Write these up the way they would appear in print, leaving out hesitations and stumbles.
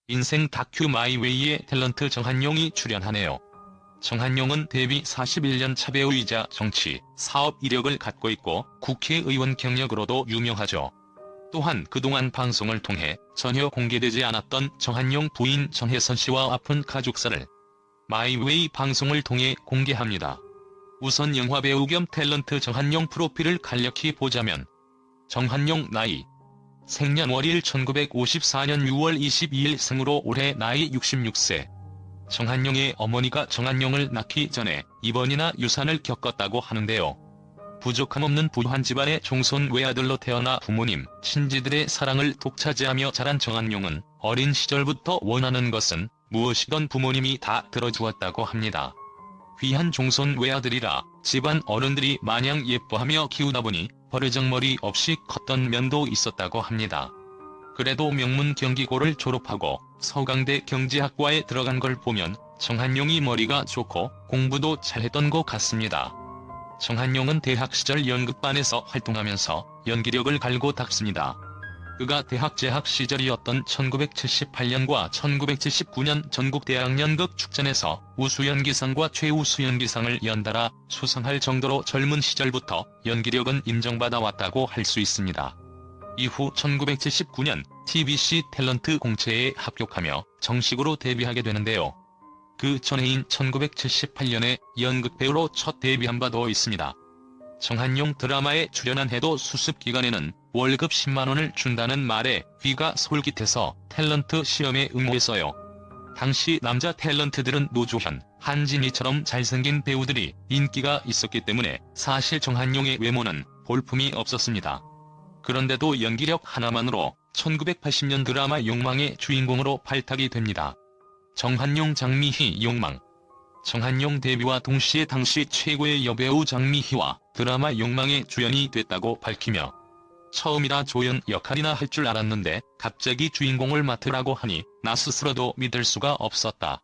인생 다큐 마이웨이에 탤런트 정한용이 출연하네요. 정한용은 데뷔 41년 차 배우이자 정치, 사업 이력을 갖고 있고 국회의원 경력으로도 유명하죠. 또한 그동안 방송을 통해 전혀 공개되지 않았던 정한용 부인 정혜선 씨와 아픈 가족사를 마이웨이 방송을 통해 공개합니다. 우선 영화배우 겸 탤런트 정한용 프로필을 간략히 보자면 정한용 나이 생년월일 1954년 6월 22일 생으로 올해 나이 66세. 정한용의 어머니가 정한용을 낳기 전에 입원이나 유산을 겪었다고 하는데요. 부족함 없는 부유한 집안의 종손 외아들로 태어나 부모님, 친지들의 사랑을 독차지하며 자란 정한용은 어린 시절부터 원하는 것은 무엇이든 부모님이 다 들어주었다고 합니다. 귀한 종손 외아들이라 집안 어른들이 마냥 예뻐하며 키우다 보니 버르장머리 없이 컸던 면도 있었다고 합니다. 그래도 명문 경기고를 졸업하고 서강대 경제학과에 들어간 걸 보면 정한용이 머리가 좋고 공부도 잘했던 것 같습니다. 정한용은 대학 시절 연극반에서 활동하면서 연기력을 갈고 닦습니다. 그가 대학 재학 시절이었던 1978년과 1979년 전국대학연극 축전에서 우수연기상과 최우수연기상을 연달아 수상할 정도로 젊은 시절부터 연기력은 인정받아 왔다고 할 수 있습니다. 이후 1979년 TBC 탤런트 공채에 합격하며 정식으로 데뷔하게 되는데요. 그 전해인 1978년에 연극배우로 첫 데뷔한 바도 있습니다. 정한용 드라마에 출연한 해도 수습 기간에는 월급 10만원을 준다는 말에 귀가 솔깃해서 탤런트 시험에 응모했어요. 당시 남자 탤런트들은 노조현, 한진희처럼 잘생긴 배우들이 인기가 있었기 때문에 사실 정한용의 외모는 볼품이 없었습니다. 그런데도 연기력 하나만으로 1980년 드라마 욕망의 주인공으로 발탁이 됩니다. 정한용 장미희 욕망. 정한용 데뷔와 동시에 당시 최고의 여배우 장미희와 드라마 욕망의 주연이 됐다고 밝히며 처음이라 조연 역할이나 할 줄 알았는데 갑자기 주인공을 맡으라고 하니 나 스스로도 믿을 수가 없었다.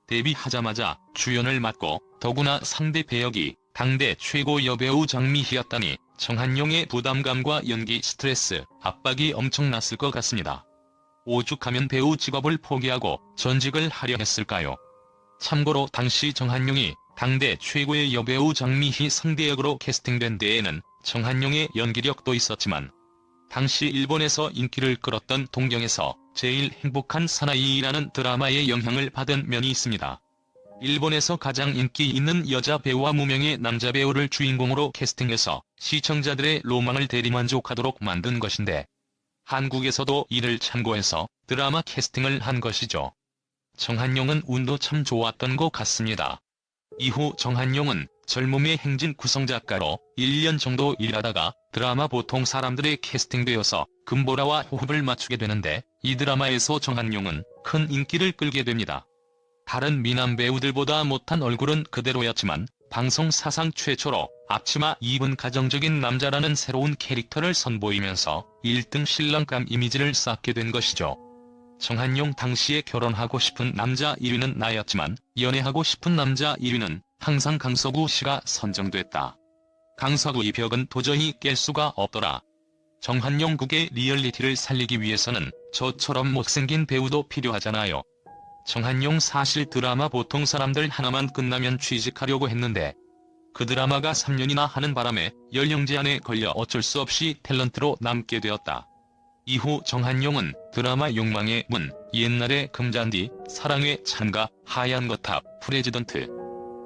데뷔하자마자 주연을 맡고 더구나 상대 배역이 당대 최고 여배우 장미희였다니 정한용의 부담감과 연기 스트레스, 압박이 엄청났을 것 같습니다. 오죽하면 배우 직업을 포기하고 전직을 하려 했을까요? 참고로 당시 정한용이 당대 최고의 여배우 장미희 상대역으로 캐스팅된 데에는 정한용의 연기력도 있었지만 당시 일본에서 인기를 끌었던 동경에서 제일 행복한 사나이라는 드라마의 영향을 받은 면이 있습니다. 일본에서 가장 인기 있는 여자 배우와 무명의 남자 배우를 주인공으로 캐스팅해서 시청자들의 로망을 대리만족하도록 만든 것인데 한국에서도 이를 참고해서 드라마 캐스팅을 한 것이죠. 정한용은 운도 참 좋았던 것 같습니다. 이후 정한용은 젊음의 행진 구성작가로 1년 정도 일하다가 드라마 보통 사람들의 캐스팅되어서 금보라와 호흡을 맞추게 되는데 이 드라마에서 정한용은 큰 인기를 끌게 됩니다. 다른 미남 배우들보다 못한 얼굴은 그대로였지만 방송 사상 최초로 앞치마 입은 가정적인 남자라는 새로운 캐릭터를 선보이면서 1등 신랑감 이미지를 쌓게 된 것이죠. 정한용 당시에 결혼하고 싶은 남자 1위는 나였지만 연애하고 싶은 남자 1위는 항상 강서구 씨가 선정됐다. 강서구의 벽은 도저히 깰 수가 없더라. 정한용 국의 리얼리티를 살리기 위해서는 저처럼 못생긴 배우도 필요하잖아요. 정한용 사실 드라마 보통 사람들 하나만 끝나면 취직하려고 했는데 그 드라마가 3년이나 하는 바람에 연령 제한에 걸려 어쩔 수 없이 탤런트로 남게 되었다. 이후 정한용은 드라마 욕망의 문, 옛날의 금잔디, 사랑의 찬가, 하얀 거탑, 프레지던트,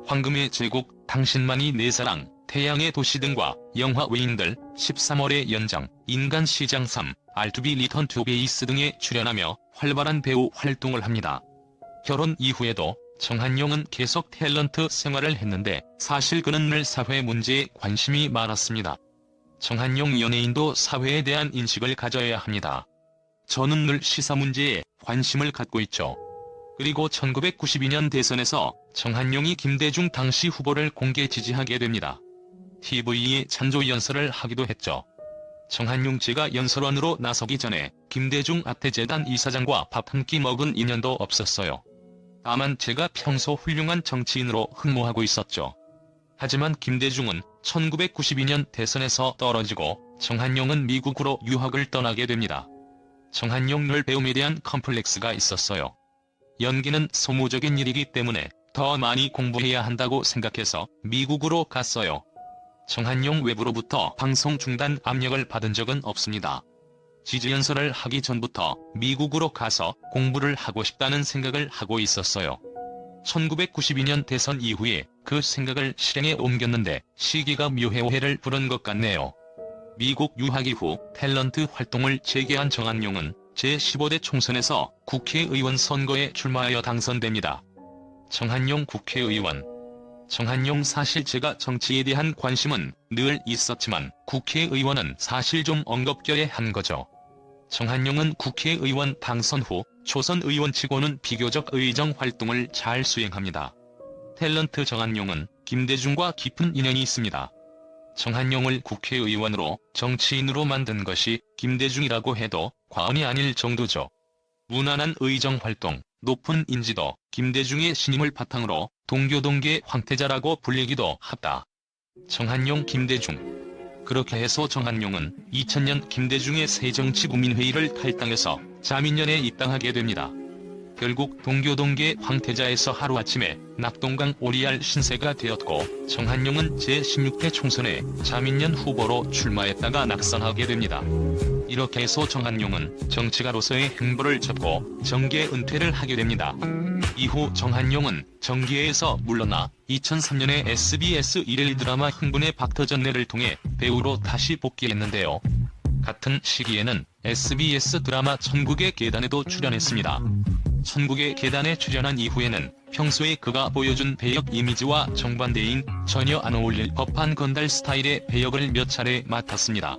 황금의 제국, 당신만이 내 사랑, 태양의 도시 등과 영화 외인들, 13월의 연장, 인간시장 3, R2B 리턴 투 베이스 등에 출연하며 활발한 배우 활동을 합니다. 결혼 이후에도 정한용은 계속 탤런트 생활을 했는데 사실 그는 늘 사회 문제에 관심이 많았습니다. 정한용 연예인도 사회에 대한 인식을 가져야 합니다. 저는 늘 시사 문제에 관심을 갖고 있죠. 그리고 1992년 대선에서 정한용이 김대중 당시 후보를 공개 지지하게 됩니다. TV에 찬조 연설을 하기도 했죠. 정한용 제가 연설원으로 나서기 전에 김대중 아태재단 이사장과 밥 한 끼 먹은 인연도 없었어요. 다만 제가 평소 훌륭한 정치인으로 흠모하고 있었죠. 하지만 김대중은 1992년 대선에서 떨어지고 정한용은 미국으로 유학을 떠나게 됩니다. 정한용 배움에 대한 컴플렉스가 있었어요. 연기는 소모적인 일이기 때문에 더 많이 공부해야 한다고 생각해서 미국으로 갔어요. 정한용 외부로부터 방송 중단 압력을 받은 적은 없습니다. 지지연설을 하기 전부터 미국으로 가서 공부를 하고 싶다는 생각을 하고 있었어요. 1992년 대선 이후에 그 생각을 실행에 옮겼는데 시기가 묘해오해를 부른 것 같네요. 미국 유학 이후 탤런트 활동을 재개한 정한용은 제15대 총선에서 국회의원 선거에 출마하여 당선됩니다. 정한용 국회의원. 정한용 사실 제가 정치에 대한 관심은 늘 있었지만 국회의원은 사실 좀 엉겁결에 한 거죠. 정한용은 국회의원 당선 후 초선 의원치고는 비교적 의정 활동을 잘 수행합니다. 탤런트 정한용은 김대중과 깊은 인연이 있습니다. 정한용을 국회의원으로 정치인으로 만든 것이 김대중이라고 해도 과언이 아닐 정도죠. 무난한 의정 활동, 높은 인지도, 김대중의 신임을 바탕으로 동교동계 황태자라고 불리기도 하다. 정한용 김대중. 그렇게 해서 정한용은 2000년 김대중의 새정치국민회의를 탈당해서 자민련에 입당하게 됩니다. 결국 동교동계 황태자에서 하루아침에 낙동강 오리알 신세가 되었고 정한용은 제16대 총선에 자민련 후보로 출마했다가 낙선하게 됩니다. 이렇게 해서 정한용은 정치가로서의 행보를 접고 정계 은퇴를 하게 됩니다. 이후 정한용은 정계에서 물러나 2003년에 SBS 일일 드라마 흥분의 박터전내를 통해 배우로 다시 복귀했는데요. 같은 시기에는 SBS 드라마 천국의 계단에도 출연했습니다. 천국의 계단에 출연한 이후에는 평소에 그가 보여준 배역 이미지와 정반대인 전혀 안 어울릴 법한 건달 스타일의 배역을 몇 차례 맡았습니다.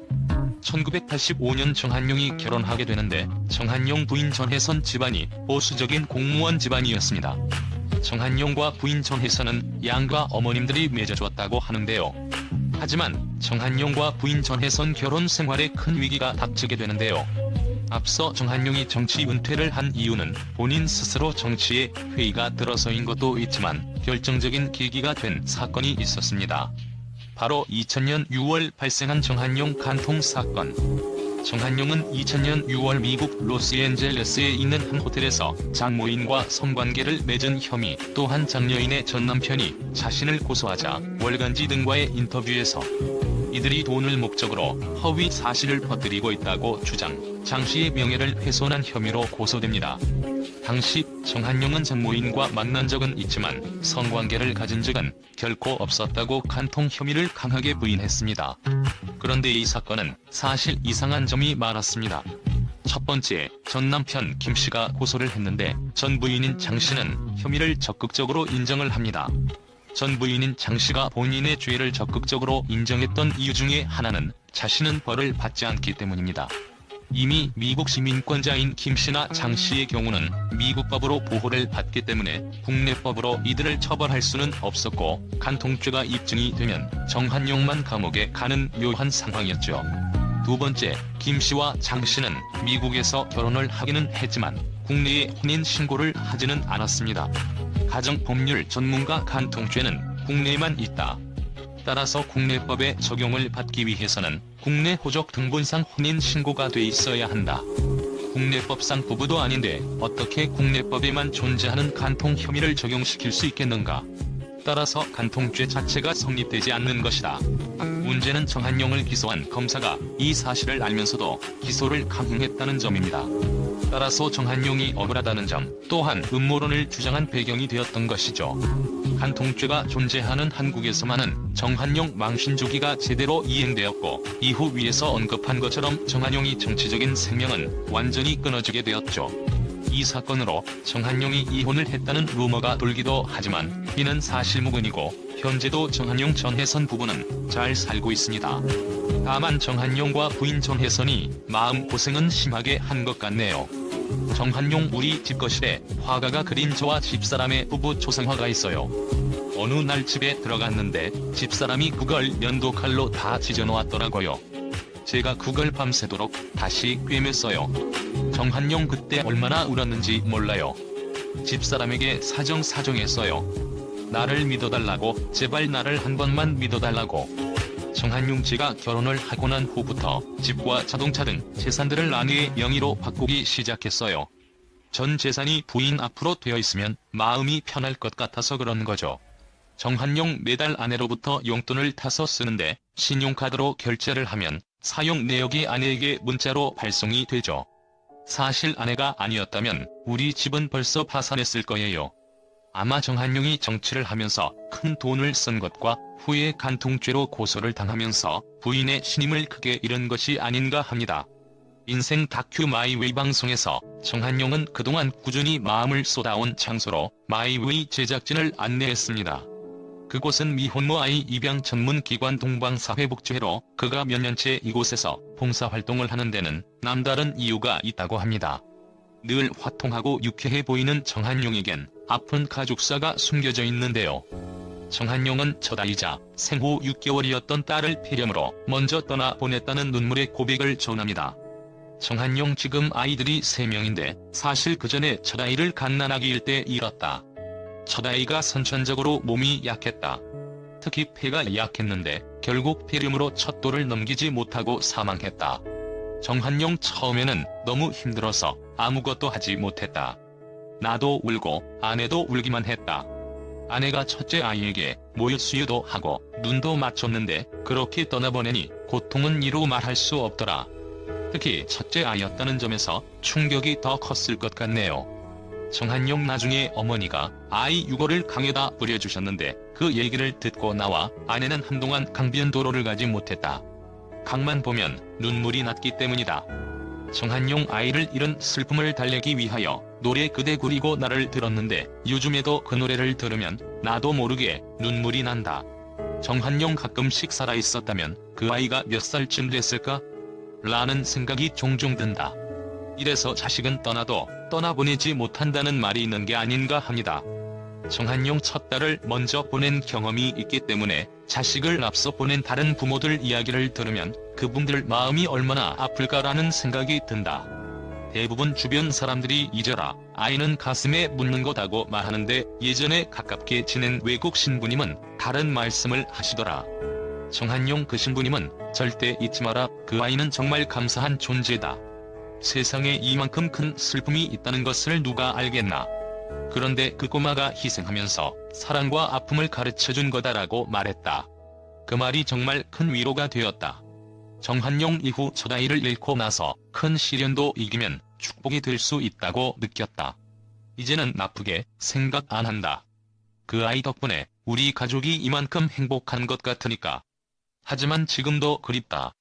1985년 정한용이 결혼하게 되는데 정한용 부인 전혜선 집안이 보수적인 공무원 집안이었습니다. 정한용과 부인 전혜선은 양가 어머님들이 맺어주었다고 하는데요. 하지만 정한용과 부인 전혜선 결혼 생활에 큰 위기가 닥치게 되는데요. 앞서 정한용이 정치 은퇴를 한 이유는 본인 스스로 정치에 회의가 들어서인 것도 있지만 결정적인 계기가 된 사건이 있었습니다. 바로 2000년 6월 발생한 정한용 간통 사건. 정한용은 2000년 6월 미국 로스앤젤레스에 있는 한 호텔에서 장모인과 성관계를 맺은 혐의, 또한 장녀인의 전 남편이 자신을 고소하자 월간지 등과의 인터뷰에서 이들이 돈을 목적으로 허위 사실을 퍼뜨리고 있다고 주장, 장씨의 명예를 훼손한 혐의로 고소됩니다. 당시 정한용은 장모인과 만난 적은 있지만 성관계를 가진 적은 결코 없었다고 간통 혐의를 강하게 부인했습니다. 그런데 이 사건은 사실 이상한 점이 많았습니다. 첫 번째, 전 남편 김씨가 고소를 했는데 전 부인인 장씨는 혐의를 적극적으로 인정을 합니다. 전 부인인 장씨가 본인의 죄를 적극적으로 인정했던 이유 중에 하나는 자신은 벌을 받지 않기 때문입니다. 이미 미국 시민권자인 김씨나 장씨의 경우는 미국 법으로 보호를 받기 때문에 국내 법으로 이들을 처벌할 수는 없었고 간통죄가 입증이 되면 정한용만 감옥에 가는 묘한 상황이었죠. 두 번째, 김씨와 장씨는 미국에서 결혼을 하기는 했지만 국내에 혼인 신고를 하지는 않았습니다. 가정법률 전문가 간통죄는 국내에만 있다. 따라서 국내법의 적용을 받기 위해서는 국내 호적 등본상 혼인 신고가 돼 있어야 한다. 국내법상 부부도 아닌데 어떻게 국내법에만 존재하는 간통 혐의를 적용시킬 수 있겠는가? 따라서 간통죄 자체가 성립되지 않는 것이다. 문제는 정한용을 기소한 검사가 이 사실을 알면서도 기소를 강행했다는 점입니다. 따라서 정한용이 억울하다는 점, 또한 음모론을 주장한 배경이 되었던 것이죠. 간통죄가 존재하는 한국에서만은 정한용 망신주기가 제대로 이행되었고 이후 위에서 언급한 것처럼 정한용이 정치적인 생명은 완전히 끊어지게 되었죠. 이 사건으로 정한용이 이혼을 했다는 루머가 돌기도 하지만 이는 사실무근이고 현재도 정한용 전혜선 부부는 잘 살고 있습니다. 다만 정한용과 부인 전혜선이 마음고생은 심하게 한 것 같네요. 정한용 우리 집 거실에 화가가 그린 저와 집사람의 부부 초상화가 있어요. 어느 날 집에 들어갔는데 집사람이 그걸 면도칼로 다 찢어놓았더라고요. 제가 그걸 밤새도록 다시 꿰맸어요. 정한용 그때 얼마나 울었는지 몰라요. 집사람에게 사정사정했어요. 나를 믿어달라고, 제발 나를 한 번만 믿어달라고. 정한용 씨가 결혼을 하고 난 후부터 집과 자동차 등 재산들을 아내의 명의로 바꾸기 시작했어요. 전 재산이 부인 앞으로 되어 있으면 마음이 편할 것 같아서 그런 거죠. 정한용 매달 아내로부터 용돈을 타서 쓰는데 신용카드로 결제를 하면 사용 내역이 아내에게 문자로 발송이 되죠. 사실 아내가 아니었다면 우리 집은 벌써 파산했을 거예요. 아마 정한용이 정치를 하면서 큰 돈을 쓴 것과 후에 간통죄로 고소를 당하면서 부인의 신임을 크게 잃은 것이 아닌가 합니다. 인생 다큐 마이웨이 방송에서 정한용은 그동안 꾸준히 마음을 쏟아온 장소로 마이웨이 제작진을 안내했습니다. 그곳은 미혼모 아이 입양 전문 기관 동방사회복지회로 그가 몇 년째 이곳에서 봉사활동을 하는 데는 남다른 이유가 있다고 합니다. 늘 화통하고 유쾌해 보이는 정한용에겐 아픈 가족사가 숨겨져 있는데요. 정한용은 첫 아이자 생후 6개월이었던 딸을 폐렴으로 먼저 떠나보냈다는 눈물의 고백을 전합니다. 정한용 지금 아이들이 3명인데 사실 그 전에 첫 아이를 갓난아기일 때 잃었다. 첫 아이가 선천적으로 몸이 약했다. 특히 폐가 약했는데 결국 폐렴으로 첫 돌을 넘기지 못하고 사망했다. 정한용 처음에는 너무 힘들어서 아무것도 하지 못했다. 나도 울고 아내도 울기만 했다. 아내가 첫째 아이에게 모유수유도 하고 눈도 맞췄는데 그렇게 떠나보내니 고통은 이루 말할 수 없더라. 특히 첫째 아이였다는 점에서 충격이 더 컸을 것 같네요. 정한용 나중에 어머니가 아이 유골을 강에다 뿌려주셨는데 그 얘기를 듣고 나와 아내는 한동안 강변도로를 가지 못했다. 강만 보면 눈물이 났기 때문이다. 정한용 아이를 잃은 슬픔을 달래기 위하여 노래 그대 그리고 나를 들었는데 요즘에도 그 노래를 들으면 나도 모르게 눈물이 난다. 정한용 가끔씩 살아있었다면 그 아이가 몇 살쯤 됐을까? 라는 생각이 종종 든다. 이래서 자식은 떠나도 떠나보내지 못한다는 말이 있는 게 아닌가 합니다. 정한용 첫 딸을 먼저 보낸 경험이 있기 때문에 자식을 앞서 보낸 다른 부모들 이야기를 들으면 그분들 마음이 얼마나 아플까라는 생각이 든다. 대부분 주변 사람들이 잊어라, 아이는 가슴에 묻는 거다고 말하는데 예전에 가깝게 지낸 외국 신부님은 다른 말씀을 하시더라. 정한용 그 신부님은 절대 잊지 마라, 그 아이는 정말 감사한 존재다. 세상에 이만큼 큰 슬픔이 있다는 것을 누가 알겠나. 그런데 그 꼬마가 희생하면서 사랑과 아픔을 가르쳐준 거다라고 말했다. 그 말이 정말 큰 위로가 되었다. 정한용 이후 첫 아이를 잃고 나서 큰 시련도 이기면 축복이 될 수 있다고 느꼈다. 이제는 나쁘게 생각 안 한다. 그 아이 덕분에 우리 가족이 이만큼 행복한 것 같으니까. 하지만 지금도 그립다.